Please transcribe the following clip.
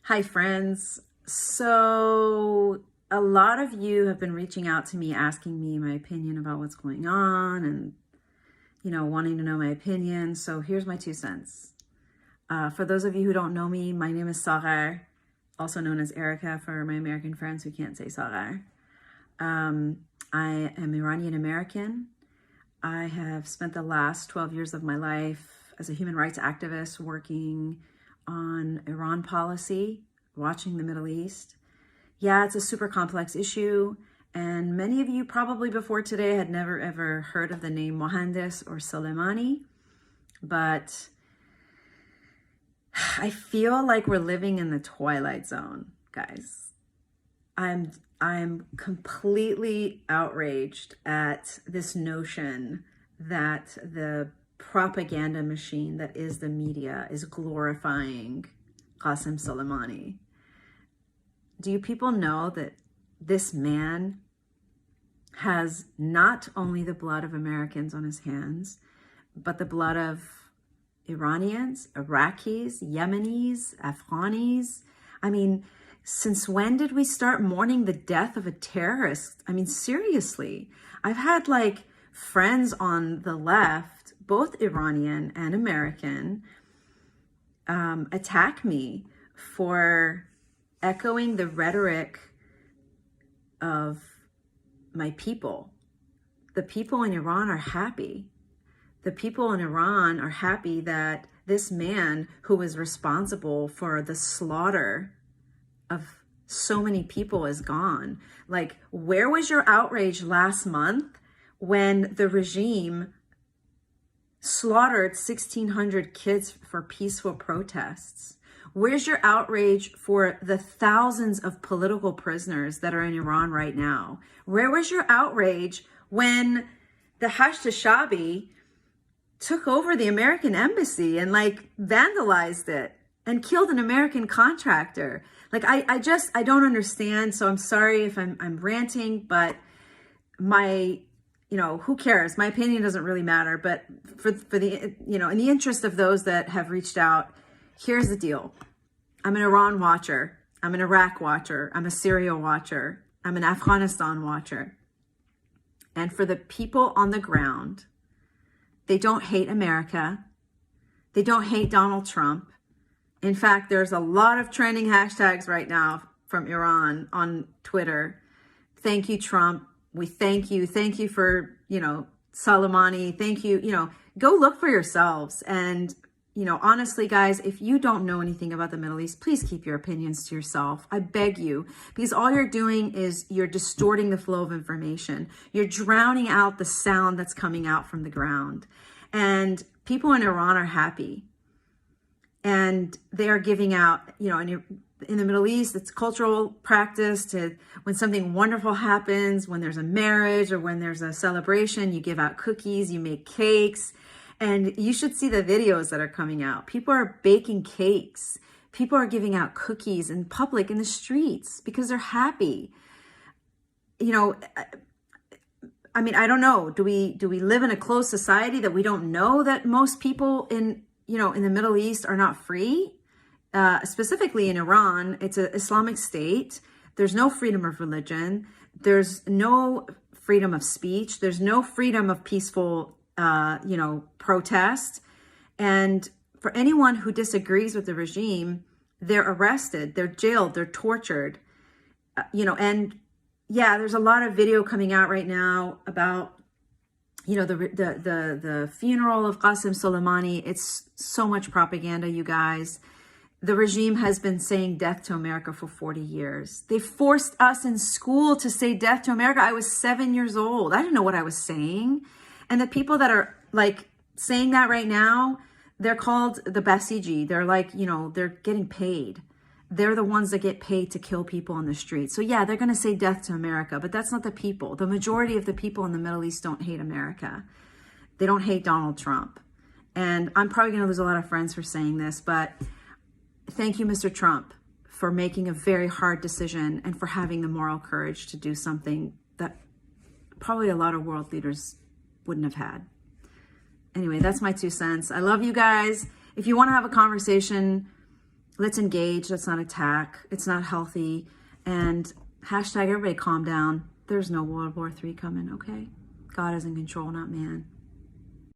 Hi, friends. So a lot of you have been reaching out to me, asking me my opinion about what's going on and, wanting to know my opinion. So here's my 2 cents. For those of you who don't know me, my name is صدای, also known as Erica for my American friends who can't say صدای. I am Iranian American. I have spent the last 12 years of my life as a human rights activist working on Iran policy, watching the Middle East. Yeah, it's a super complex issue, and many of you probably before today had never ever heard of the name Mohandes or Soleimani, but I feel like we're living in the twilight zone, guys. I'm completely outraged at this notion that the propaganda machine that is the media is glorifying Qasem Soleimani. Do you people know that this man has not only the blood of Americans on his hands, but the blood of Iranians, Iraqis, Yemenis, Afghanis? I mean, since when did we start mourning the death of a terrorist? I mean, seriously, I've had friends on the left, both Iranian and American, attack me for echoing the rhetoric of my people. The people in Iran are happy. The people in Iran are happy that this man who was responsible for the slaughter of so many people is gone. Where was your outrage last month when the regime slaughtered 1,600 kids for peaceful protests? Where's your outrage for the thousands of political prisoners that are in Iran right now? Where was your outrage when the Hashtashabi took over the American embassy and vandalized it and killed an American contractor? I don't understand. So I'm sorry if I'm ranting, but who cares? My opinion doesn't really matter. But for the, in the interest of those that have reached out, here's the deal. I'm an Iran watcher. I'm an Iraq watcher. I'm a Syria watcher. I'm an Afghanistan watcher. And for the people on the ground, they don't hate America. They don't hate Donald Trump. In fact, there's a lot of trending hashtags right now from Iran on Twitter. Thank you, Trump. We thank you. Thank you for, Soleimani. Thank you. Go look for yourselves. And, honestly, guys, if you don't know anything about the Middle East, please keep your opinions to yourself. I beg you, because all you're doing is you're distorting the flow of information. You're drowning out the sound that's coming out from the ground. And people in Iran are happy. And they are giving out, in the Middle East, it's cultural practice to, when something wonderful happens, when there's a marriage or when there's a celebration, you give out cookies, you make cakes. And you should see the videos that are coming out. People are baking cakes. People are giving out cookies in public, in the streets, because they're happy. I don't know. Do we live in a closed society that we don't know that most people in the Middle East are not free? Specifically in Iran, it's an Islamic state. There's no freedom of religion. There's no freedom of speech. There's no freedom of peaceful, protest. And for anyone who disagrees with the regime, they're arrested, they're jailed, they're tortured, and yeah, there's a lot of video coming out right now about the funeral of Qasem Soleimani. It's so much propaganda, you guys. The regime has been saying death to America for 40 years. They forced us in school to say death to America. I was 7 years old. I didn't know what I was saying. And the people that are saying that right now, they're called the Basiji. They're they're getting paid. They're the ones that get paid to kill people on the street. So yeah, they're going to say death to America, but that's not the people. The majority of the people in the Middle East don't hate America. They don't hate Donald Trump. And I'm probably going to lose a lot of friends for saying this, but thank you, Mr. Trump, for making a very hard decision and for having the moral courage to do something that probably a lot of world leaders wouldn't have had. Anyway, that's my 2 cents. I love you guys. If you want to have a conversation, Let's engage. Let's not attack. It's not healthy. And hashtag everybody calm down. There's no World War III coming, okay? God is in control, not man.